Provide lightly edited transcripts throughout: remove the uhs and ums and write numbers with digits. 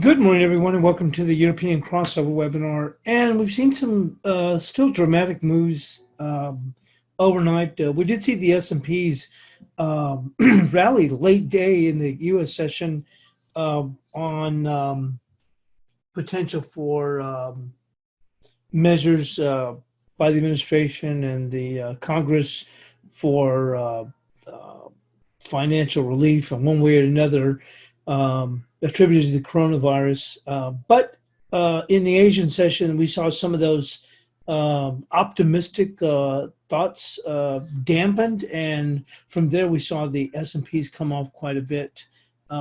Good morning, everyone, and welcome to the European crossover webinar. And we've seen some still dramatic moves overnight. We did see the S&Ps rally late day in the U.S. session on potential for measures by the administration and the Congress for financial relief in one way or another. Attributed to the coronavirus. But in the Asian session, we saw some of those optimistic thoughts dampened. And from there, we saw the S&Ps come off quite a bit.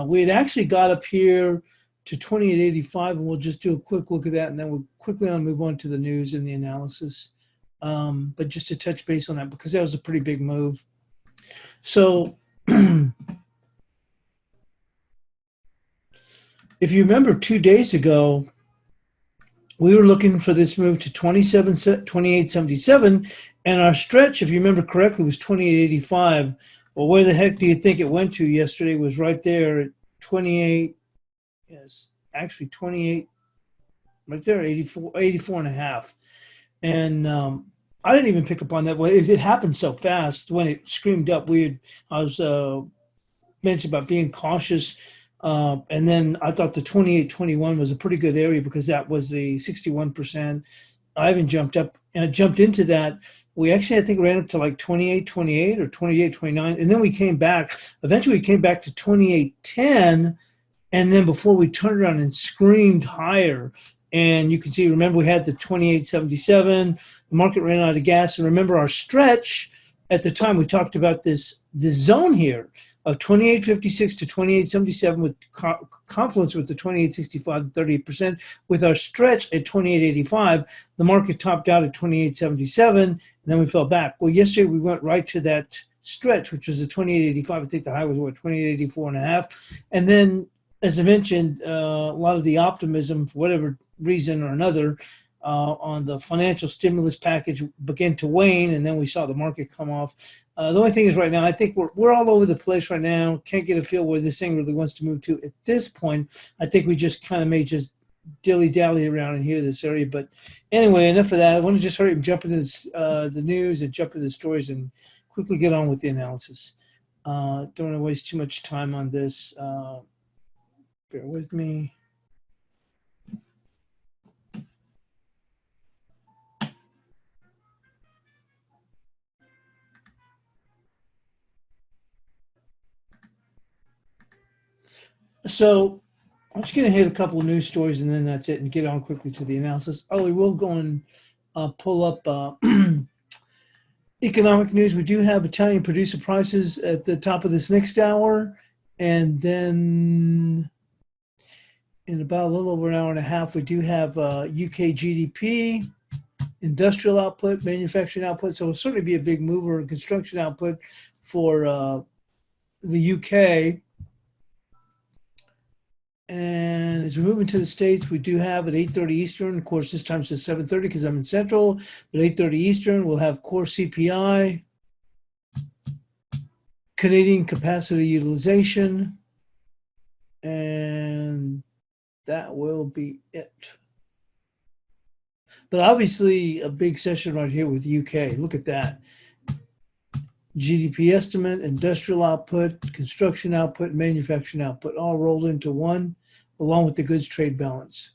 We had actually got up here to 2885, and we'll just do a quick look at that. And then we'll quickly move on to the news and the analysis. But just to touch base on that, because that was a pretty big move. So if you remember 2 days ago, we were looking for this move to 2877, and our stretch, if you remember correctly, was 2885. Well, where the heck do you think it went to yesterday? Was right there at 28, yes, actually 28, right there, 84 and a half. And I didn't even pick up on that. Well, it happened so fast when it screamed up. I was mentioned about being cautious. And then I thought the 28.21 was a pretty good area because that was the 61%. I haven't jumped up and jumped into that. We actually, I think, ran up to like 28.28 or 28.29. And then we came back. Eventually, we came back to 28.10. And then before we turned around and screamed higher. And you can see, remember, we had the 28.77. The market ran out of gas. And remember, our stretch at the time, we talked about this zone here of 28.56 to 28.77 with confluence with the 28.65 38%. With our stretch at 28.85, the market topped out at 28.77, and then we fell back. Well, yesterday we went right to that stretch, which was the 28.85. I think the high was, what, 28.84 and a half. And then, as I mentioned, a lot of the optimism, for whatever reason or another, on the financial stimulus package began to wane, and then we saw the market come off. The only thing is right now, I think we're all over the place right now. Can't get a feel where this thing really wants to move to at this point. I think we just kind of may just dilly-dally around in here, this area. But anyway, enough of that. I want to just hurry up and jump into this, the news and jump into the stories and quickly get on with the analysis. Don't want to waste too much time on this. Bear with me. So I'm just going to hit a couple of news stories and then that's it, and get on quickly to the analysis. Oh, we will go and pull up economic news. We do have Italian producer prices at the top of this next hour. And then in about a little over an hour and a half, we do have UK GDP, industrial output, manufacturing output. So it'll certainly be a big mover in construction output for the UK. And as we move into the States, we do have at 8:30 Eastern, of course, this time it's 7:30 because I'm in Central, but 8:30 Eastern, we'll have core CPI, Canadian capacity utilization, and that will be it. But obviously, a big session right here with UK. Look at that. GDP estimate, industrial output, construction output, manufacturing output, all rolled into one, along with the goods trade balance.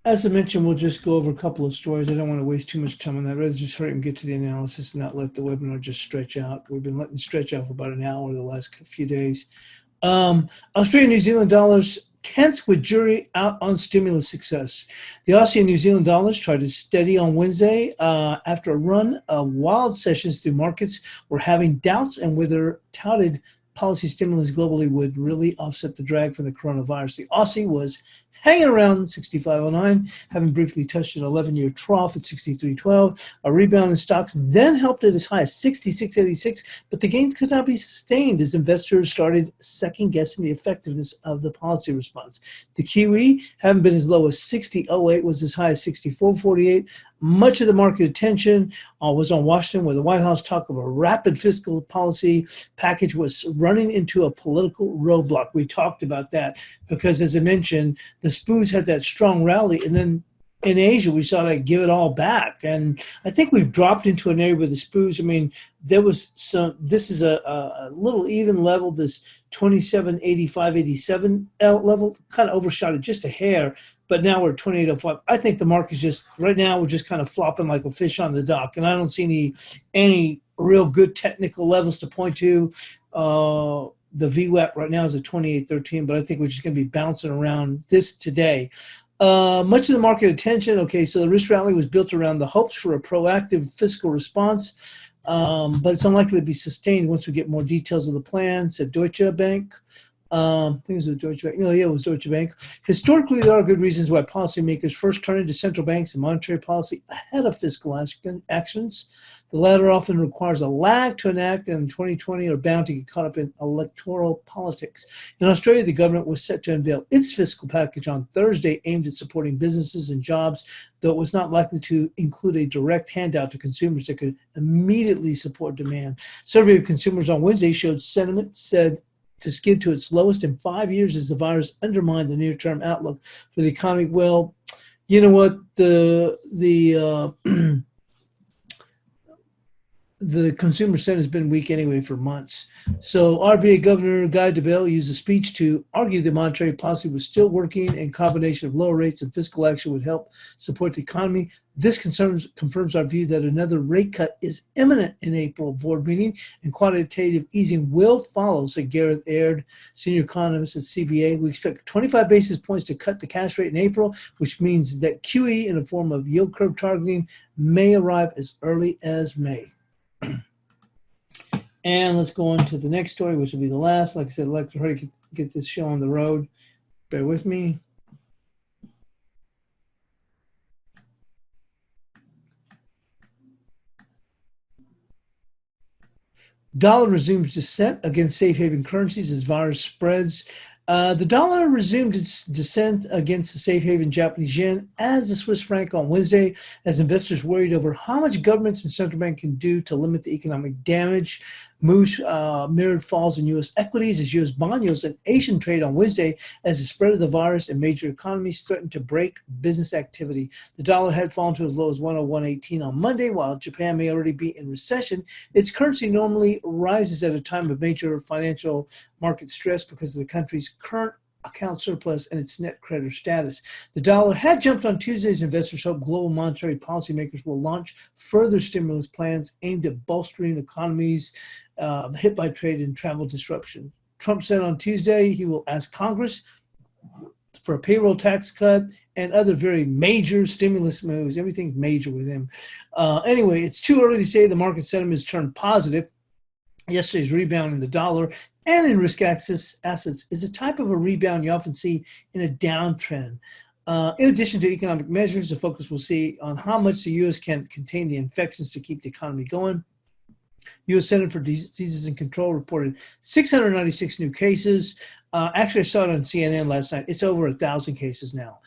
As I mentioned, we'll just go over a couple of stories. I don't want to waste too much time on that. I'd rather just hurry and get to the analysis and not let the webinar just stretch out. We've been letting it stretch out for about an hour the last few days. Australian New Zealand dollars tense with jury out on stimulus success. The Aussie and New Zealand dollars tried to steady on Wednesday after a run of wild sessions through markets were having doubts and whether touted policy stimulus globally would really offset the drag from the coronavirus. The Aussie was hanging around 65.09, having briefly touched an 11-year trough at 63.12. A rebound in stocks then helped it as high as 66.86, but the gains could not be sustained as investors started second-guessing the effectiveness of the policy response. The QE, having been as low as 60.08, was as high as 64.48. Much of the market attention was on Washington, where the White House talk of a rapid fiscal policy package was running into a political roadblock. We talked about that because, as I mentioned, the SPOOs had that strong rally, and then in Asia, we saw that give it all back. And I think we've dropped into an area where the SPOOs, I mean, there was some, this is a little even level, this 27.85, 87 level, kind of overshot it just a hair, but now we're at 28.05. I think the market's just, right now, we're just kind of flopping like a fish on the dock. And I don't see any real good technical levels to point to. The VWAP right now is at 28.13, but I think we're just going to be bouncing around this today. Much of the market attention, okay, so the risk rally was built around the hopes for a proactive fiscal response, but it's unlikely to be sustained once we get more details of the plan, said Deutsche Bank. I think it was Deutsche Bank. No, yeah, it was Deutsche Bank. Historically, there are good reasons why policymakers first turn to central banks and monetary policy ahead of fiscal actions. The latter often requires a lag to enact, and in 2020 are bound to get caught up in electoral politics. In Australia, the government was set to unveil its fiscal package on Thursday aimed at supporting businesses and jobs, though it was not likely to include a direct handout to consumers that could immediately support demand. Survey of consumers on Wednesday showed sentiment said to skid to its lowest in 5 years as the virus undermined the near-term outlook for the economy. Well, you know what? The consumer sentiment has been weak anyway for months. So RBA Governor Guy Debelle used a speech to argue the monetary policy was still working and combination of lower rates and fiscal action would help support the economy. This confirms our view that another rate cut is imminent in April board meeting and quantitative easing will follow, said Gareth Aird, senior economist at CBA. We expect 25 basis points to cut the cash rate in April, which means that QE in the form of yield curve targeting may arrive as early as May. And let's go on to the next story, which will be the last. Like I said, I'd like to hurry to get this show on the road. Bear with me. Dollar resumes descent against safe haven currencies as virus spreads. The dollar resumed its descent against the safe haven Japanese yen as the Swiss franc on Wednesday, as investors worried over how much governments and central bank can do to limit the economic damage. Moves mirrored falls in U.S. equities as U.S. bond yields and Asian trade on Wednesday as the spread of the virus in major economies threatened to break business activity. The dollar had fallen to as low as 101.18 on Monday. While Japan may already be in recession, its currency normally rises at a time of major financial market stress because of the country's current account surplus and its net creditor status. The dollar had jumped on Tuesday as investors hope global monetary policymakers will launch further stimulus plans aimed at bolstering economies hit by trade and travel disruption. Trump said on Tuesday he will ask Congress for a payroll tax cut and other very major stimulus moves. Everything's major with him. Anyway, it's too early to say the market sentiment has turned positive. Yesterday's rebound in the dollar and in risk assets is a type of a rebound you often see in a downtrend. In addition to economic measures, the focus will see on how much the U.S. can contain the infections to keep the economy going. U.S. Center for Diseases and Control reported 696 new cases. Actually, I saw it on CNN last night. It's over 1,000 cases now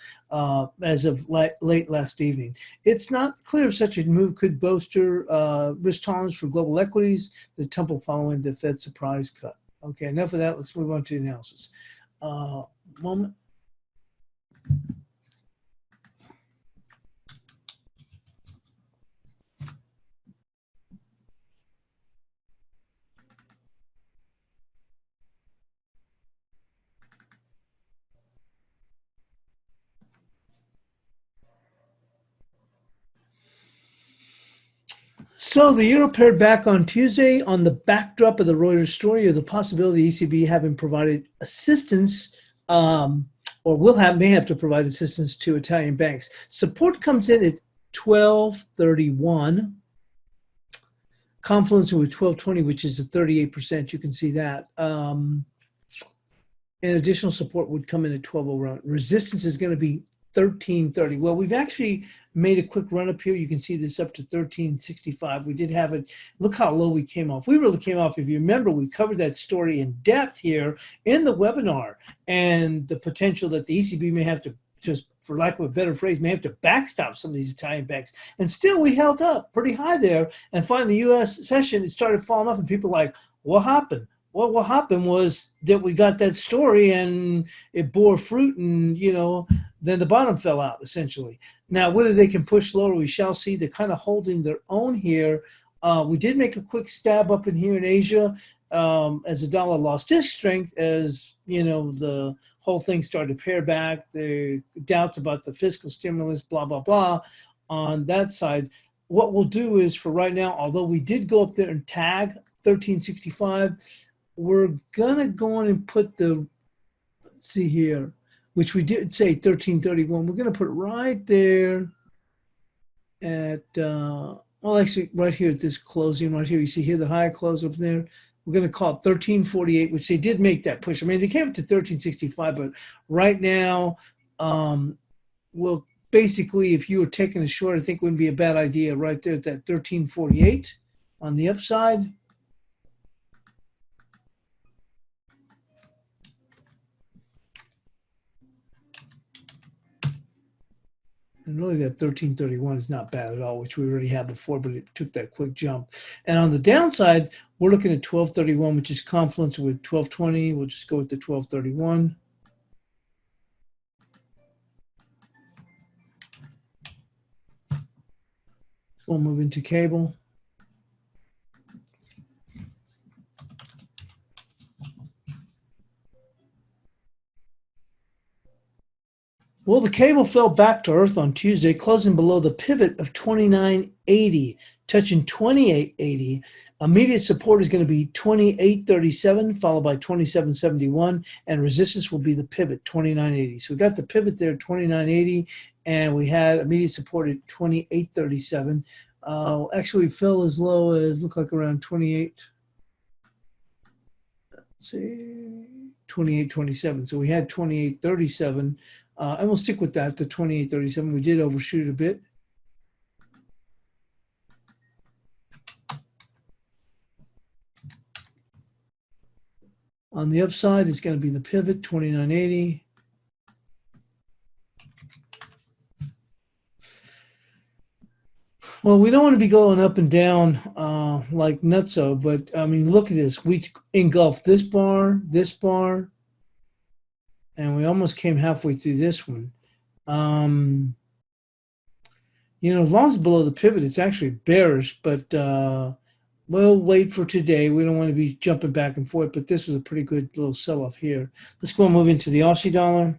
as of late last evening. It's not clear if such a move could bolster risk tolerance for global equities, the tumble following the Fed surprise cut. Okay, enough of that. Let's move on to the analysis. Moment. So the euro paired back on Tuesday on the backdrop of the Reuters story of the possibility the ECB having provided assistance or may have to provide assistance to Italian banks. Support comes in at 12.31. Confluence with 12.20, which is a 38%. You can see that. And and additional support would come in at 1201. Resistance is going to be 1330. Well, we've actually made a quick run up here. You can see this up to 1365. We did have it. Look how low we came off. We really came off. If you remember, we covered that story in depth here in the webinar, and the potential that the ECB may have to, just for lack of a better phrase, may have to backstop some of these Italian banks. And still we held up pretty high there. And finally, the U.S. session, it started falling off, and people were like, what happened? Well, what happened was that we got that story and it bore fruit, and, you know, then the bottom fell out, essentially. Now, whether they can push lower, we shall see. They're kind of holding their own here. We did make a quick stab up in here in Asia as the dollar lost its strength, as, you know, the whole thing started to pare back. The doubts about the fiscal stimulus, blah, blah, blah, on that side. What we'll do is, for right now, although we did go up there and tag 1365, we're going to go on and put the, let's see here, which we did say 1331. We're going to put it right there at, well, actually, right here at this closing right here. You see here the high close up there. We're going to call it 1348, which they did make that push. I mean, they came up to 1365, but right now, well, basically, if you were taking a short, I think it wouldn't be a bad idea right there at that 1348 on the upside. And really that 1331 is not bad at all, which we already had before, but it took that quick jump. And on the downside, we're looking at 1231, which is confluence with 1220. We'll just go with the 1231. We'll move into cable. Well, the cable fell back to earth on Tuesday, closing below the pivot of 2980, touching 2880. Immediate support is going to be 2837, followed by 2771, and resistance will be the pivot, 2980. So we got the pivot there, 2980, and we had immediate support at 2837. Actually, we fell as low as, look like around 28. Let's see, 2827. So we had 2837. And we'll stick with that, the 2837. We did overshoot it a bit. On the upside, it's going to be the pivot, 2980. Well, we don't want to be going up and down like nutso, but I mean, look at this. We engulfed this bar, and we almost came halfway through this one. You know, as long as it's below the pivot, it's actually bearish, but we'll wait for today. We don't want to be jumping back and forth, but this was a pretty good little sell-off here. Let's go and move into the Aussie dollar.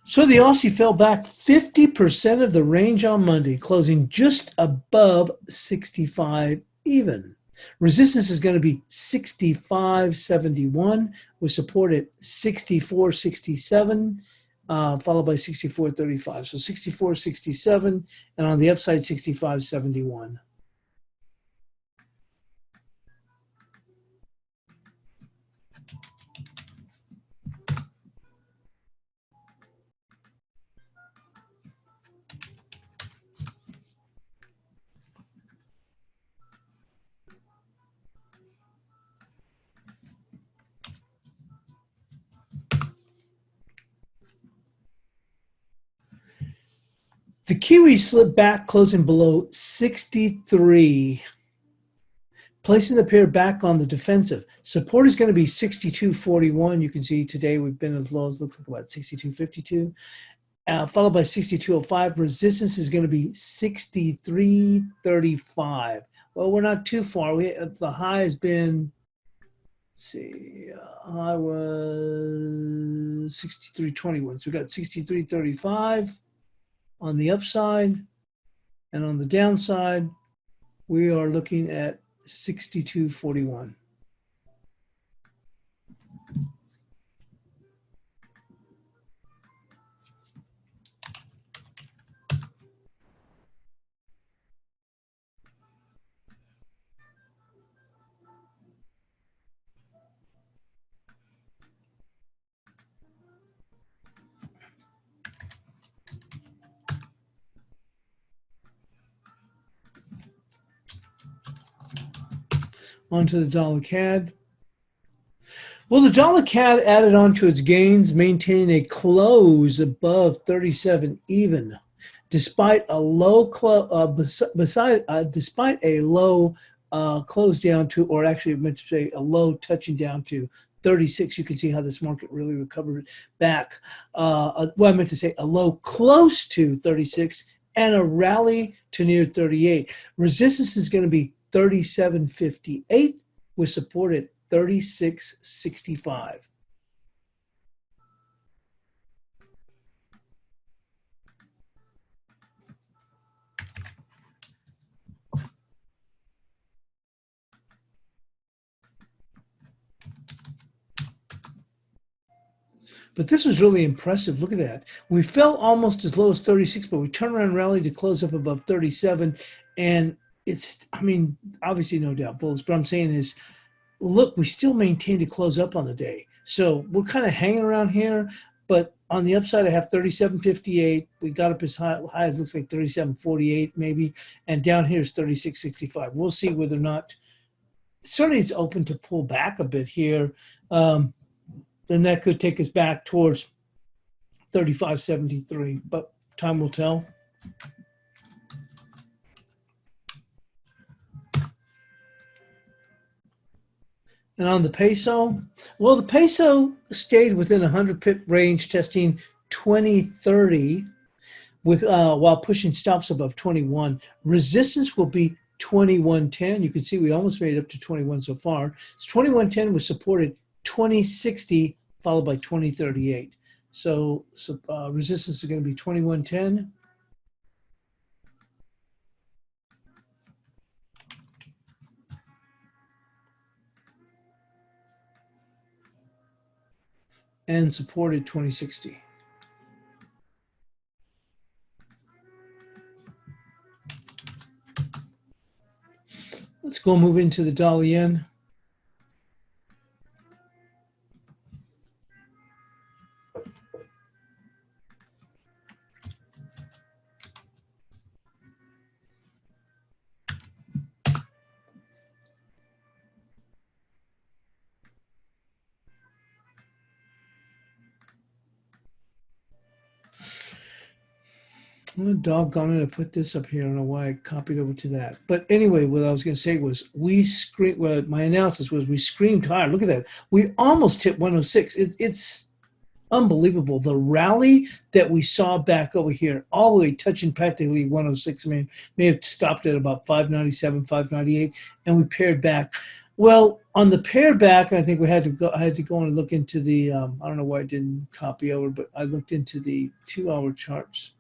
So the Aussie fell back 50% of the range on Monday, closing just above 65 even. Resistance is going to be 65.71 with support at 64.67, followed by 64.35. So 64.67, and on the upside 65.71. The Kiwi slipped back, closing below 63, placing the pair back on the defensive. Support is going to be 62.41. You can see today we've been as low as, looks like about 62.52, followed by 62.05. Resistance is going to be 63.35. Well, we're not too far. The high has been, let's see, high was 63.21. So we got 63.35. On the upside, and on the downside, we are looking at 62.41. Onto the dollar CAD. Well, the dollar CAD added on to its gains, maintaining a close above 37 even, despite a low despite a low close down to, or actually I meant to say a low touching down to 36. You can see how this market really recovered back. Well, I meant to say a low close to 36 and a rally to near 38. Resistance is going to be 37.58 with support at 36.65. But this was really impressive. Look at that. We fell almost as low as 36, but we turned around and rallied to close up above 37. And it's, I mean, obviously no doubt bulls, but I'm saying is, look, we still maintained to close up on the day. So we're kind of hanging around here, but on the upside, I have 37.58. We got up as high as looks like 37.48 maybe, and down here is 36.65. We'll see whether or not, certainly it's open to pull back a bit here. Then that could take us back towards 35.73, but time will tell. And on the peso, well, the peso stayed within 100 pip range, testing 2030 with while pushing stops above 21. Resistance will be 2110. You can see we almost made it up to 21 so far. It's 2110 was supported 2060 followed by 2038. So resistance is going to be 2110. And supported 2060. Let's go move into the dollar yen. Oh, doggone it, I put this up here. I don't know why I copied over to that. But anyway, what I was going to say was my analysis was we screamed higher. Look at that. We almost hit 106. It's unbelievable. The rally that we saw back over here, all the way touching practically 106, I mean, may have stopped at about 597, 598, and we paired back. Well, on the pair back, I think I had to go and look into the, I don't know why I didn't copy over, but I looked into the 2-hour charts.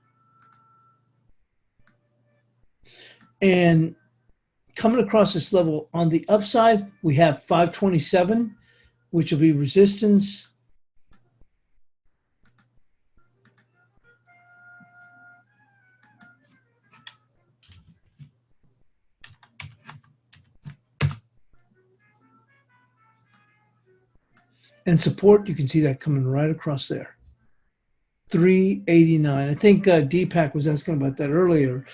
And coming across this level on the upside, we have 527, which will be resistance. And support, you can see that coming right across there. 389. I think Deepak was asking about that earlier.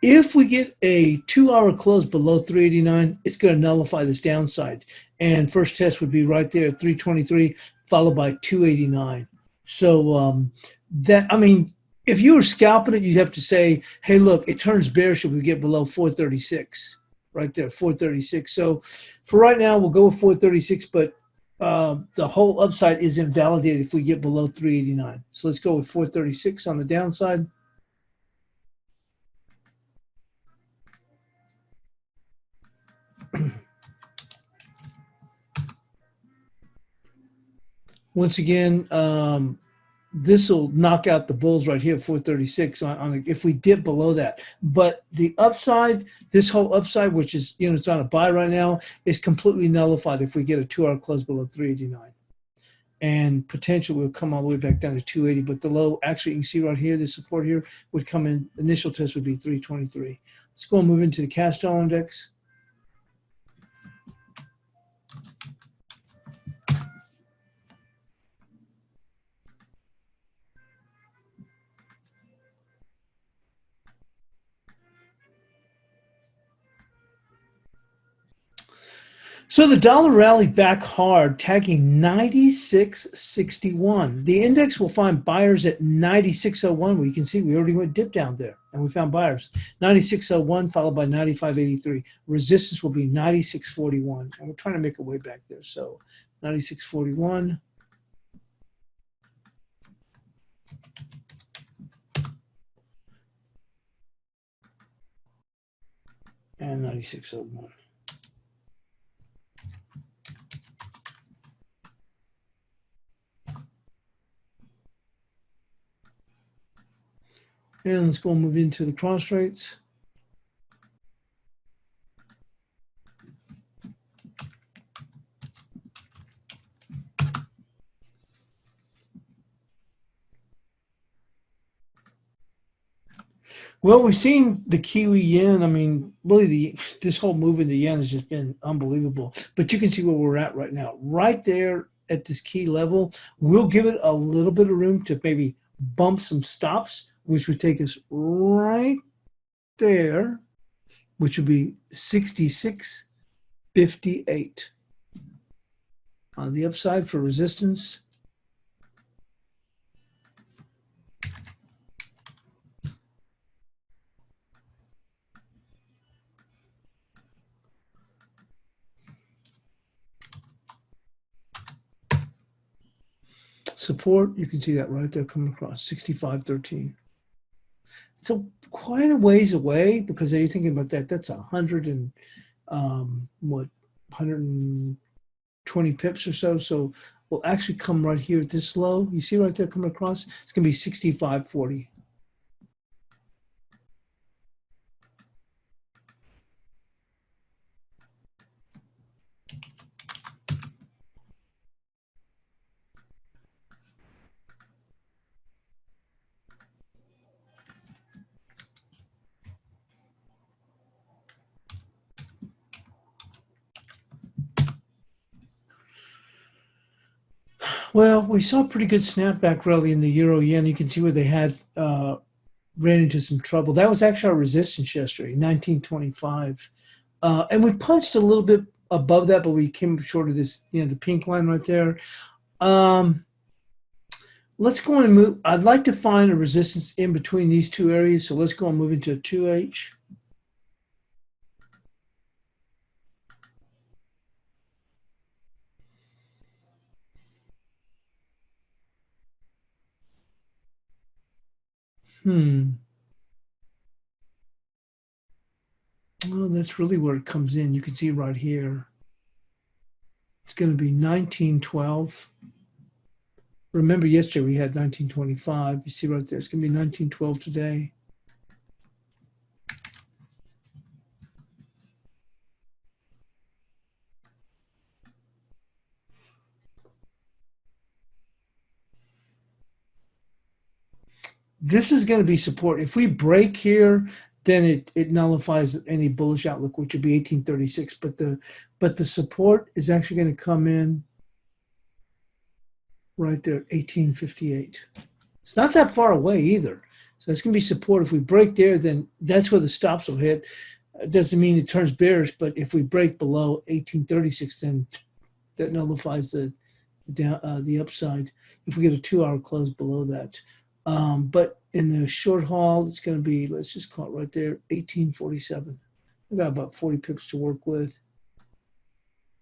If we get a 2-hour close below 389, it's going to nullify this downside. And first test would be right there at 323, followed by 289. So that, I mean, if you were scalping it, you'd have to say, hey, look, it turns bearish if we get below 436. Right there, 436. So for right now, we'll go with 436, but the whole upside is invalidated if we get below 389. So let's go with 436 on the downside. Once again, this will knock out the bulls right here, 436 if we dip below that. But the upside, this whole upside, which is, it's on a buy right now, is completely nullified if we get a 2-hour close below 389. And potentially will come all the way back down to 280. But the low, actually, you can see right here, the support here would come in. Initial test would be 323. Let's go and move into the Castile Index. So the dollar rallied back hard, tagging 96.61. The index will find buyers at 96.01. Well, you can see we already went dip down there, and we found buyers. 96.01 followed by 95.83. Resistance will be 96.41, and we're trying to make a way back there. So 96.41. And 96.01. And let's go move into the cross rates. Well, we've seen the Kiwi yen. I mean, really, this whole move in the yen has just been unbelievable. But you can see where we're at right now. Right there at this key level, we'll give it a little bit of room to maybe bump some stops, which would take us right there, which would be 66.58. On the upside for resistance. Support, you can see that right there coming across, 65.13. So quite a ways away, because you're thinking about that, that's 100 and what, 120 pips or so. So we'll actually come right here at this low. You see right there coming across? It's going to be 65.40. Well, we saw a pretty good snapback rally in the euro yen. You can see where they had ran into some trouble. That was actually our resistance yesterday, 1925. And we punched a little bit above that, but we came short of this, the pink line right there. Let's go and move. I'd like to find a resistance in between these two areas. So let's go and move into a 2H. Well, that's really where it comes in. You can see right here. It's going to be 1912. Remember yesterday we had 1925. You see right there. It's going to be 1912 today. This is going to be support. If we break here, then it nullifies any bullish outlook, which would be 1836. But the support is actually going to come in right there at 1858. It's not that far away either. So it's going to be support. If we break there, then that's where the stops will hit. It doesn't mean it turns bearish, but if we break below 1836, then that nullifies the upside. If we get a 2-hour close below that. But in the short haul, it's going to be, let's just call it right there, 1847. We've got about 40 pips to work with.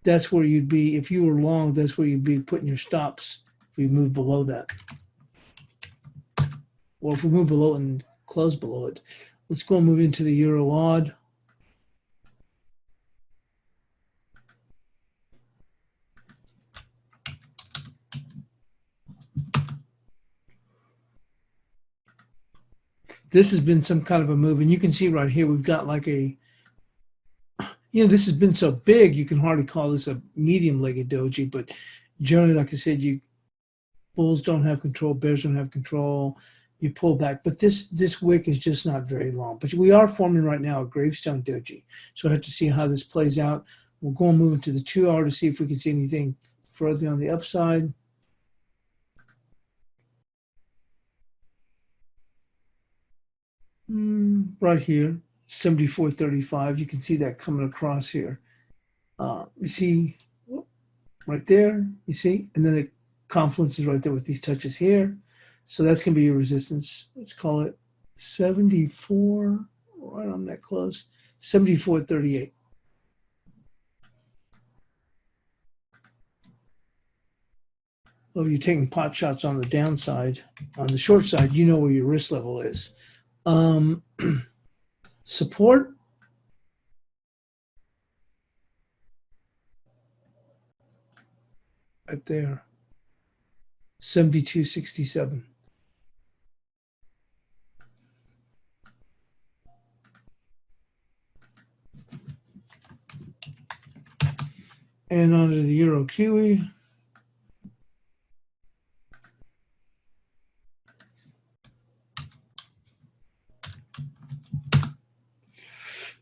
That's where you'd be, if you were long, that's where you'd be putting your stops if we move below that. Well, if we move below and close below it. Let's go and move into the euro odd. This has been some kind of a move, and you can see right here we've got like a, this has been so big you can hardly call this a medium-legged doji, but generally, like I said, bulls don't have control, bears don't have control. You pull back, but this wick is just not very long. But we are forming right now a gravestone doji, so I have to see how this plays out. We'll go and move into the 2-hour to see if we can see anything further on the upside. Right here, 74.35. You can see that coming across here. You see right there, you see, and then it confluence is right there with these touches here. So that's going to be your resistance. Let's call it 74, right on that close, 74.38. Well, you're taking pot shots on the downside. On the short side, you know where your risk level is. Support, right there, 72.67. And onto the Euro Kiwi.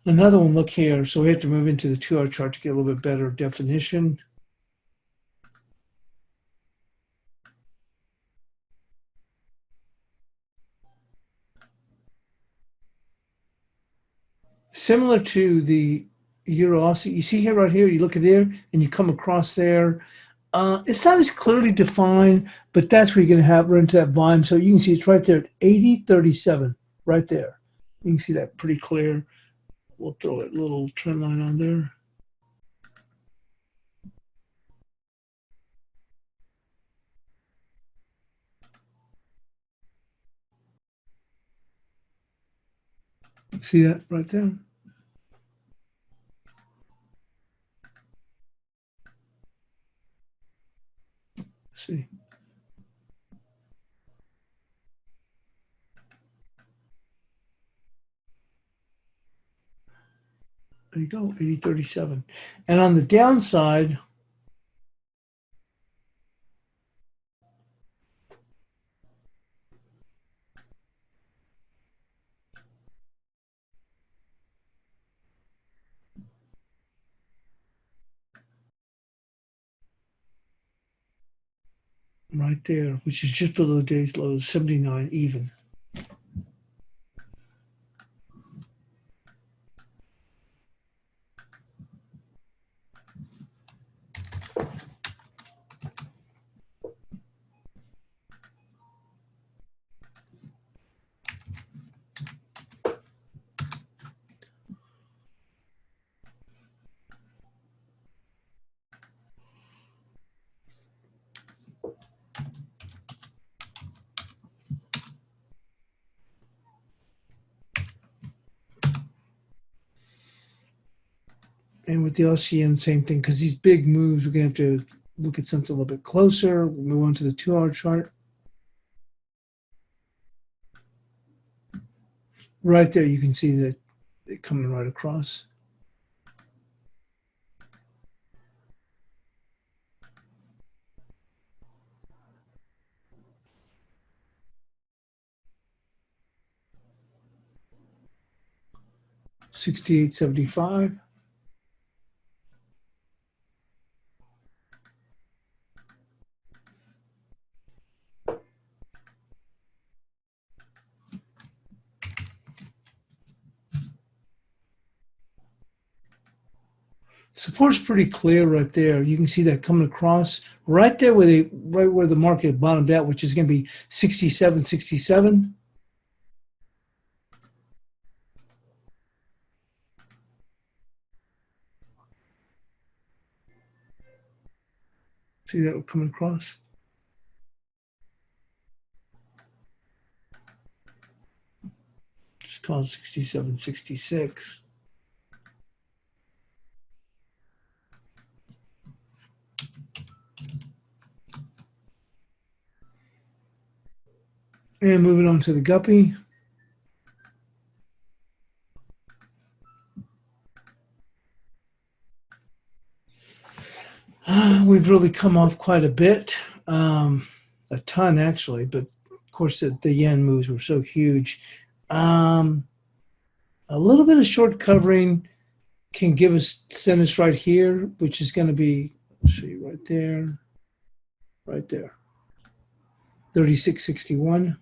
Another one, look here. So we have to move into the 2-hour chart to get a little bit better definition. Similar to the Euro Aussie, you see here, right here, you look at there and you come across there. It's not as clearly defined, but that's where you're going to have run into that volume. So you can see it's right there at 80.37, right there. You can see that pretty clear. We'll throw a little trend line on there. See that right there? See. There you go, 80.37. And on the downside, right there, which is just below today's low, 79 even. And with the LCN, same thing, because these big moves, we're going to have to look at something a little bit closer. We'll move on to the 2-hour chart. Right there, you can see that it coming right across. $68.75. Support's pretty clear right there. You can see that coming across right there right where the market bottomed out, which is going to be 67.67. See that coming across? Just call it 67.66. And moving on to the guppy. We've really come off quite a bit, a ton actually, but of course the yen moves were so huge. A little bit of short covering can give us send us right here, which is going to be, let's see, right there, 36.61.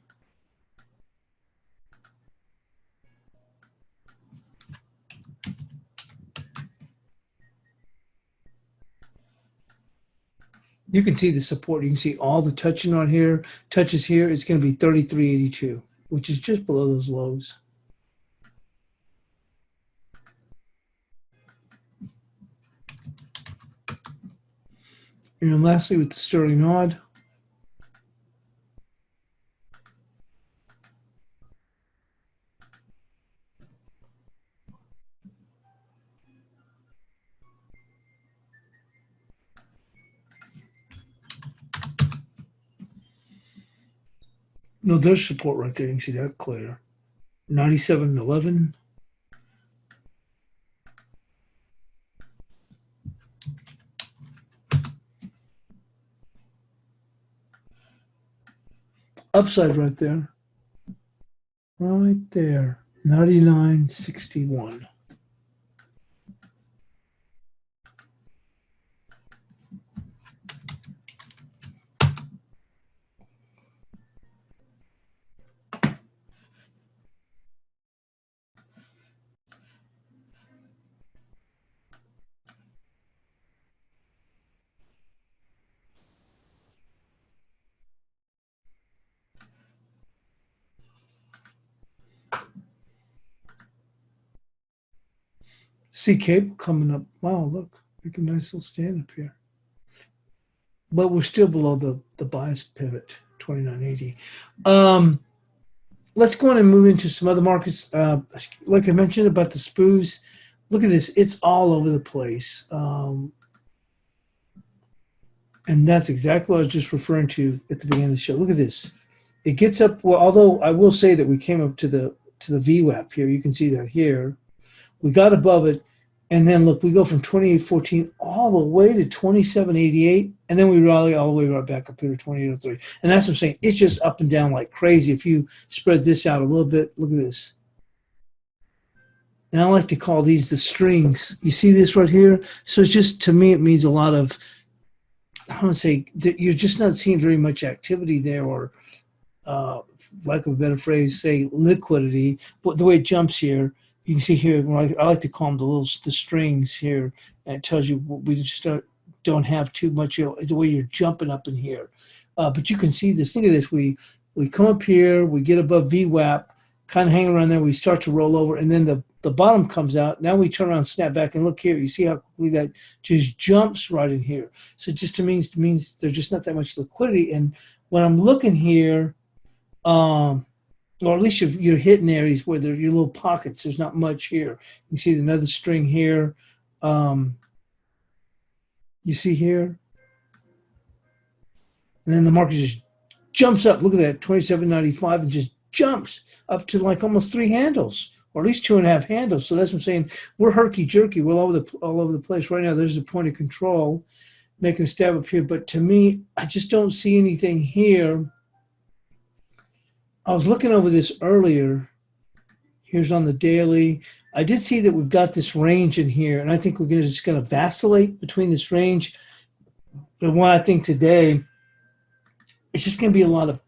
You can see the support. You can see all the touching on here, touches here. It's going to be 33.82, which is just below those lows. And lastly, with the sterling odd. No, there's support right there. You can see that clear. 97.11. Upside right there. Right there. 99.61. See cable coming up. Wow, look. Make a nice little stand up here. But we're still below the bias pivot, 29.80. Let's go on and move into some other markets. Like I mentioned about the SPOOs, look at this. It's all over the place. And that's exactly what I was just referring to at the beginning of the show. Look at this. It gets up, well, although I will say that we came up to the VWAP here. You can see that here. We got above it. And then look, we go from 28.14 all the way to 27.88, and then we rally all the way right back up here to 28.03. And that's what I'm saying. It's just up and down like crazy. If you spread this out a little bit, look at this. And I like to call these the strings. You see this right here? So it's just, to me, it means a lot of, I want to say, that you're just not seeing very much activity there, or lack of a better phrase, say liquidity. But the way it jumps here, you can see here, I like to call them the strings here, and it tells you we just don't have too much, the way you're jumping up in here. But you can see this. Look at this. We come up here, we get above VWAP, kind of hang around there. We start to roll over, and then the bottom comes out. Now we turn around, snap back, and look here. You see how quickly that just jumps right in here. So it just means there's just not that much liquidity. And when I'm looking here, or at least you're hitting areas where there are your little pockets. There's not much here. You see another string here. You see here. And then the market just jumps up. Look at that, 27.95, and just jumps up to like almost 3 handles, or at least 2.5 handles. So that's what I'm saying. We're herky-jerky. We're all over the place. Right now, there's a point of control, making a stab up here. But to me, I just don't see anything here. I was looking over this earlier. Here's on the daily. I did see that we've got this range in here, and I think we're just going to vacillate between this range. But what I think today, it's just going to be a lot of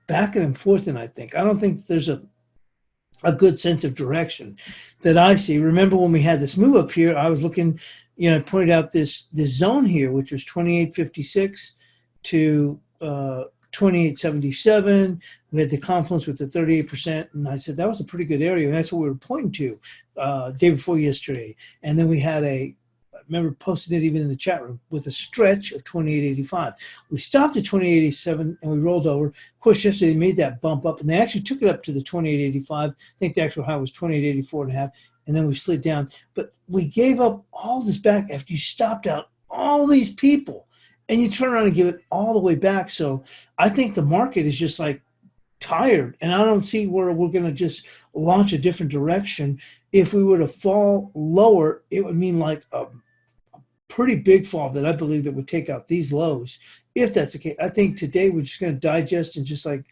back and forth, and I don't think there's a good sense of direction that I see. Remember when we had this move up here, I was looking, I pointed out this zone here, which was 28.56 to 28.77. We had the confluence with the 38%, and I said that was a pretty good area, and that's what we were pointing to day before yesterday. And then we had I remember posting it even in the chat room, with a stretch of 28.85. We stopped at 28.87 and we rolled over. Of course, yesterday they made that bump up, and they actually took it up to the 28.85. I think the actual high was 28.84.5, and then we slid down. But we gave up all this back after you stopped out all these people, and you turn around and give it all the way back. So I think the market is just like tired, and I don't see where we're going to just launch a different direction. If we were to fall lower, it would mean like a pretty big fall that I believe that would take out these lows. If that's the case, I think today we're just going to digest and just like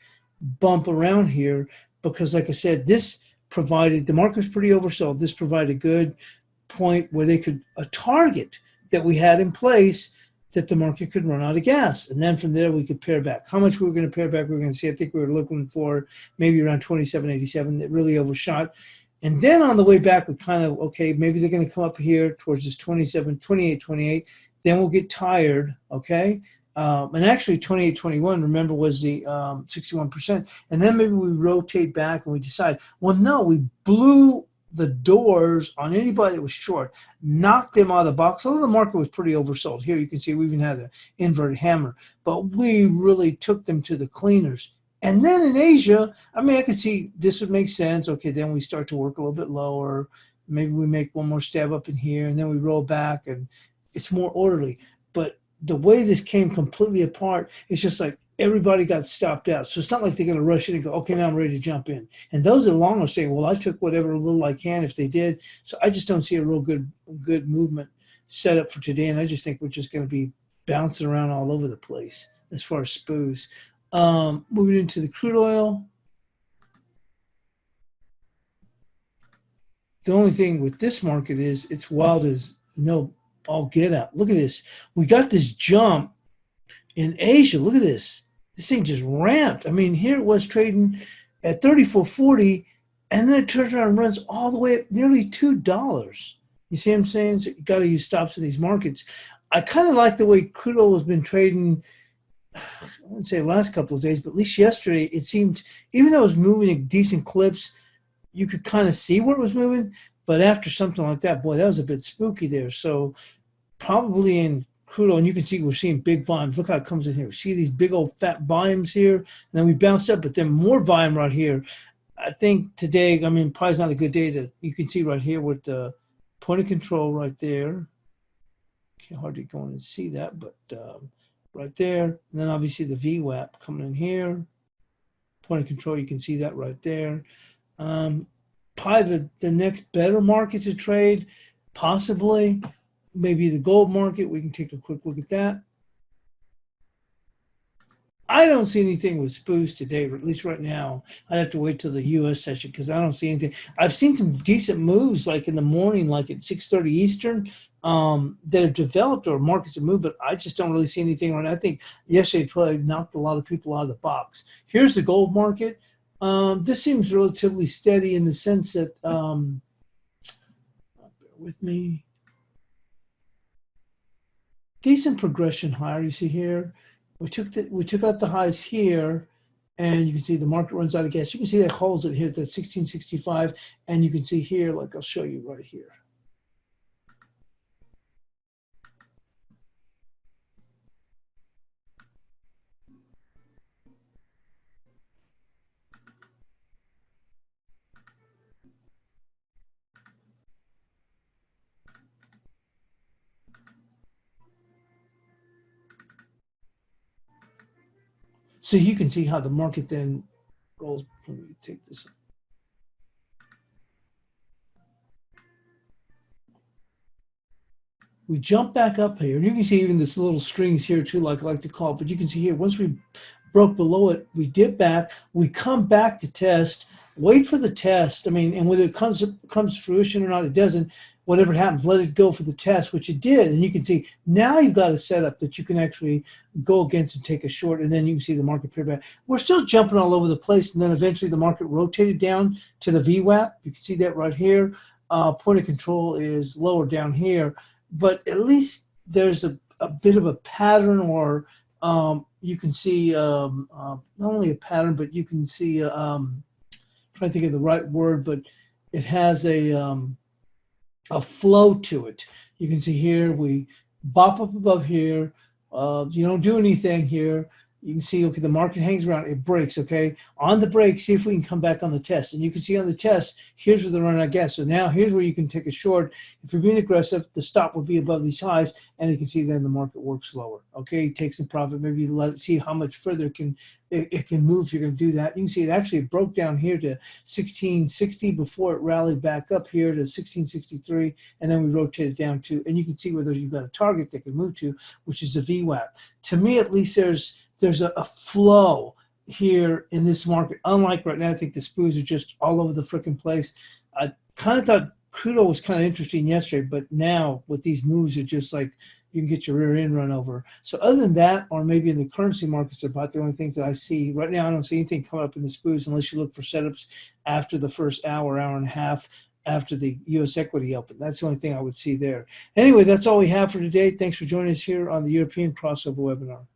bump around here, because like I said, this provided, the market was pretty oversold. This provided a good point where they could, a target that we had in place, that the market could run out of gas. And then from there, we could pare back. How much we were going to pare back, we were going to see. I think we were looking for maybe around 27.87. That really overshot. And then on the way back, we kind of, okay, maybe they're going to come up here towards this 28.28. Then we'll get tired, okay? And actually 28.21, remember, was the 61%. And then maybe we rotate back and we decide, well, no, we blew the doors on anybody that was short, knocked them out of the box. Although the market was pretty oversold. Here you can see we even had an inverted hammer, but we really took them to the cleaners. And then in Asia, I mean, I could see this would make sense. Okay, then we start to work a little bit lower. Maybe we make one more stab up in here, and then we roll back, and it's more orderly. But the way this came completely apart, it's just like everybody got stopped out. So it's not like they're going to rush in and go, okay, now I'm ready to jump in. And those that are long are saying, well, I took whatever little I can if they did. So I just don't see a real good movement set up for today. And I just think we're just going to be bouncing around all over the place as far as SPOs. Moving into the crude oil. The only thing with this market is it's wild as no all get out. Look at this. We got this jump in Asia. Look at this. This thing just ramped. I mean, here it was trading at 34.40, and then it turns around and runs all the way up nearly $2. You see what I'm saying? So you got to use stops in these markets. I kind of like the way crude oil has been trading. I wouldn't say the last couple of days, but at least yesterday, it seemed, even though it was moving at decent clips, you could kind of see where it was moving. But after something like that, boy, that was a bit spooky there. So probably in crude oil, and you can see we're seeing big volumes. Look how it comes in here. See these big old fat volumes here, and then we bounced up, but then more volume right here. I think today, I mean, probably not a good day to, you can see right here with the point of control right there. Can't hardly go in and see that, but right there. And then obviously the VWAP coming in here. Point of control, you can see that right there. Probably the next better market to trade, possibly, maybe the gold market. We can take a quick look at that. I don't see anything with SPOs today, or at least right now. I'd have to wait till the U.S. session because I don't see anything. I've seen some decent moves like in the morning, like at 6:30 Eastern, that have developed or markets have moved, but I just don't really see anything right now. I think yesterday probably knocked a lot of people out of the box. Here's the gold market. This seems relatively steady in the sense that, bear with me, decent progression higher. You see here, we took out the highs here, and you can see the market runs out of gas. You can see that holds it here at that 1665, and you can see here, like I'll show you right here. So you can see how the market then goes. Let me take this. We jump back up here. And you can see even this little strings here too, like I like to call it. But you can see here, once we broke below it, we dip back. We come back to test. Wait for the test. I mean, and whether it comes to fruition or not, it doesn't. Whatever happens, let it go for the test, which it did. And you can see now you've got a setup that you can actually go against and take a short, and then you can see the market pair back. We're still jumping all over the place, and then eventually the market rotated down to the VWAP. You can see that right here. Point of control is lower down here, but at least there's a bit of a pattern, or you can see not only a pattern, but you can see, trying to think of the right word, but it has a flow to it. You can see here, we bop up above here. You don't do anything here. You can see, okay, the market hangs around, it breaks, okay? On the break, see if we can come back on the test. And you can see on the test, here's where they're running out of gas. So now here's where you can take a short. If you're being aggressive, the stop will be above these highs, and you can see then the market works lower, okay? Take some profit, maybe let it see how much further it can move if you're gonna do that. You can see it actually broke down here to 1660 before it rallied back up here to 1663, and then we rotated down to, and you can see where you've got a target that can move to, which is the VWAP. To me, at least, there's a flow here in this market. Unlike right now, I think the SPOs are just all over the freaking place. I kind of thought crude oil was kind of interesting yesterday, but now with these moves, are just like you can get your rear end run over. So other than that, or maybe in the currency markets, are about the only things that I see. Right now, I don't see anything come up in the SPOs unless you look for setups after the first hour and a half after the U.S. equity open. That's the only thing I would see there. Anyway, that's all we have for today. Thanks for joining us here on the European Crossover webinar.